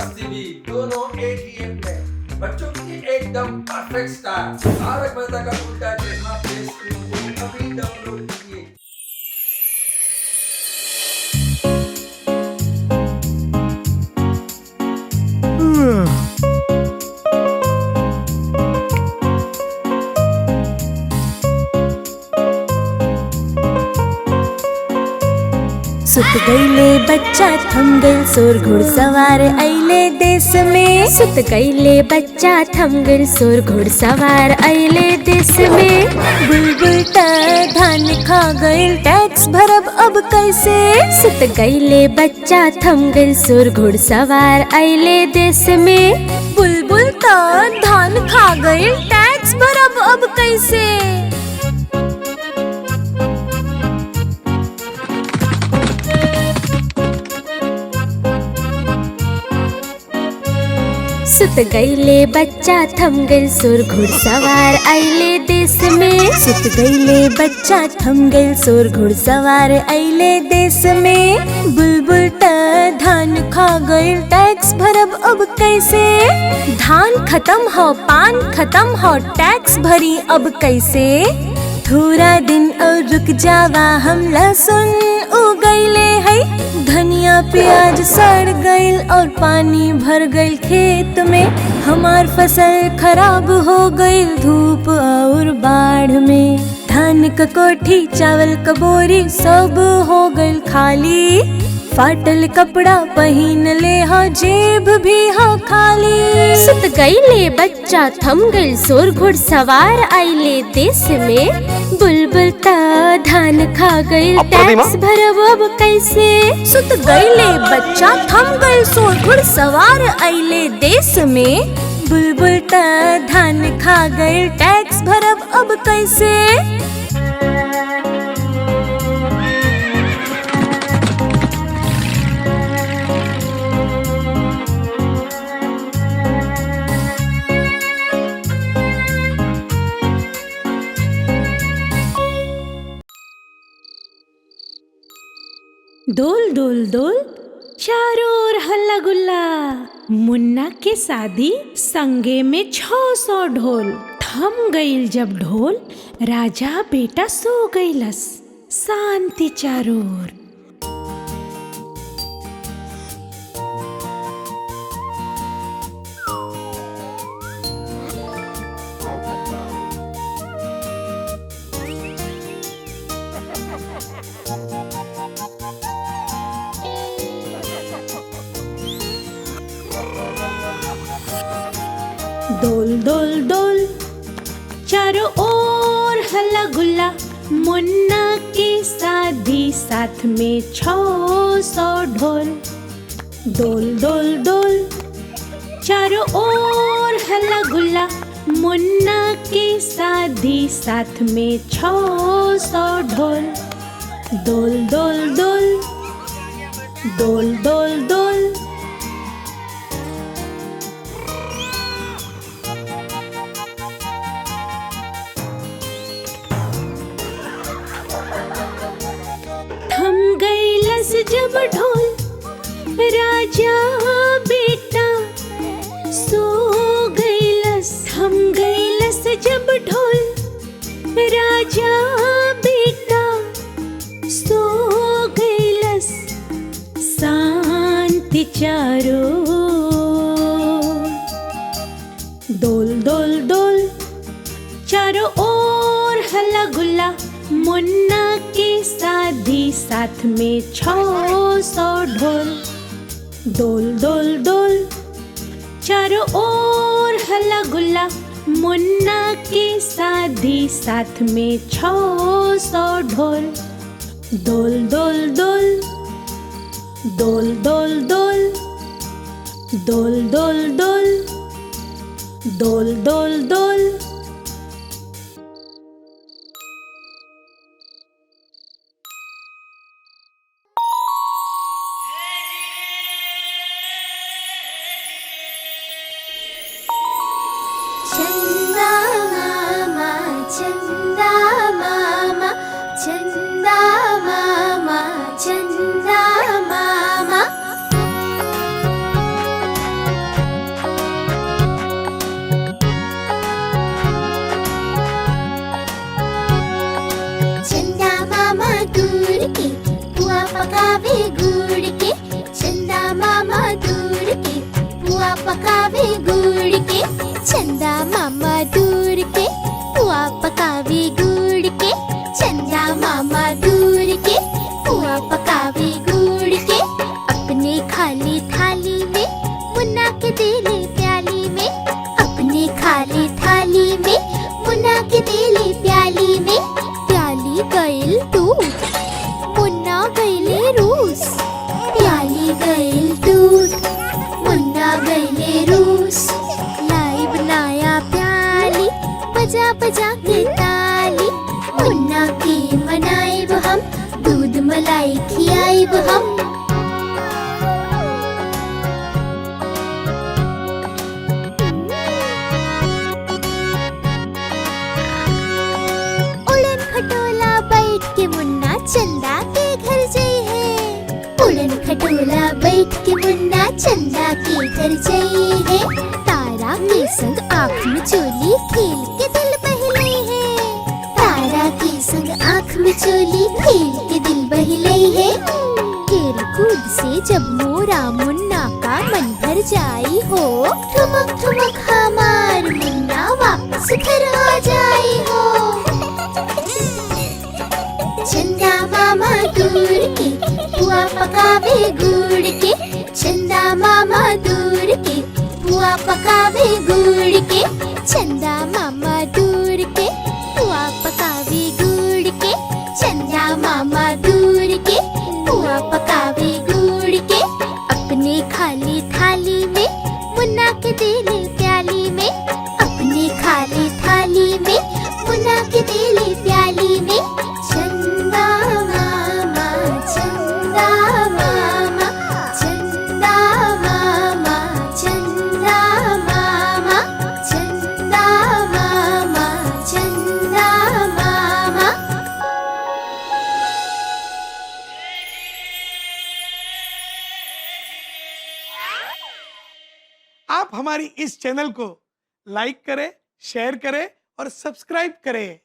मस्ती भी, दोनों एक ही ऐप में। बच्चों के लिए एकदम परफेक्ट स्टार। तारक मेहता का उल्टा चश्मा प्ले स्टोर को अभी डाउनलोड कीजिए। सुत गईले बच्चा थम गइल सोर घुड़सवार अइले देश में। सुत गईले बच्चा थम गइल सोर घुड़सवार अइले देश में। बुलबुल त धान खा गइल टैक्स भरब अब कैसे। सुत गईले बच्चा थम गइल सोर घुड़सवार अइले देश में। बुलबुल त धान खा गइल टैक्स भरब अब कैसे। सुत गईले बच्चा थम गइल सोर घुड़सवार अइले देश में। सुत गईले बच्चा थम गइल सोर घुड़सवार अइले देश में। बुलबुल त धान खा गइल टैक्स भरब अब कैसे। धान खत्म हो पान खत्म हो टैक्स भरी अब कैसे। थोड़ा दिन और रुक जावा हम लहसुन उगैले है। धनिया प्याज सड़ गइल और पानी भर गइल खेत में। हमार फसल खराब हो गइल धूप और बाढ़ में। धान क कोठी चावल क बोरी सब हो गइल खाली। फाटल कपड़ा पहिन ले हो जेब भी हो खाली। सुत गईले बच्चा थम गइल सोर घुड़सवार अइले देश में। बुलबुल त धान खा गइल टैक्स भरब अब कैसे। सुत गईले बच्चा थम गइल सोर घुड़सवार अइले देश में। बुलबुल त धान खा गइल टैक्स भरब अब कैसे। डोल डोल डोल चारों ओर हल्ला गुल्ला। मुन्ना के शादी संगे में 600 ढोल। थम गइल जब ढोल राजा बेटा सो गइलस। शांति चारों ओर। डोल डोल डोल चारों ओर हल्ला गुल्ला। मुन्ना की शादी साथ में 600 ढोल। डोल डोल डोल चारों ओर हल्ला गुल्ला। मुन्ना की शादी साथ में 600 ढोल। डोल डोल डोल डोल डोल डोल। थम गइलस जब ढोल राजा बेटा सो गइलस। थम गइलस जब ढोल राजा बेटा सो गइलस। शांति चारों ओर। डोल डोल डोल चारों ओर हल्ला गुल्ला। मुन्ना की शादी साथ में 600 ढोल। डोल डोल डोल चारों ओर हल्ला गुल्ला। मुन्ना की शादी साथ में 600 ढोल। डोल डोल डोल डोल डोल डोल डोल डोल डोल डोल डोल डोल। चंदा मामा चंदा मामा चंदा मामा चंदा मामा। खाली थाली में मुन्ना के देले प्याली में, अपने खाली थाली में मुन्ना के देले प्याली में। प्याली गइल टूट, मुन्ना गइले रूस, प्याली गइल टूट, मुन्ना गइले रूस। लाई बनाया प्याली, बजा बजा के ताली, मुन्ना के मनाइब हम, दूध मलाई खियाइब हम। उड़न खटोला बैठ के मुन्ना चंदा के घर जई है, उड़न खटोला बैठ के मुन्ना चंदा के घर जई है। तारा के संग आँख में चोली खेल के दिल बहले है, तारा के संग आँख में चोली खेल के दिल बहले है। खेल कूद से जब मोरा मुन्ना का मन भर जाई हो, ठुमक ठुमक हमार मुन्ना वापस घर आ जाई हो। चंदा मामा दूर के पुआ पकावे गुड़ के, चंदा मामा दूर के पुआ पकावे गुड़ के, चंदा मामा दूर के पुआ पकावे गुड़ के, चंदा मामा दूर के पुआ पकावे गुड़ के। अपने खाली थाली में मुन्ना के देले प्याली में, अपने खाली थाली में मुन्ना के देले प्याली में। चंदा मामा, चंदा मामा, चंदा मामा, चंदा मामा, चंदा मामा, चंदा मामा। आप हमारी इस चैनल को लाइक करें, शेयर करें और सब्सक्राइब करें।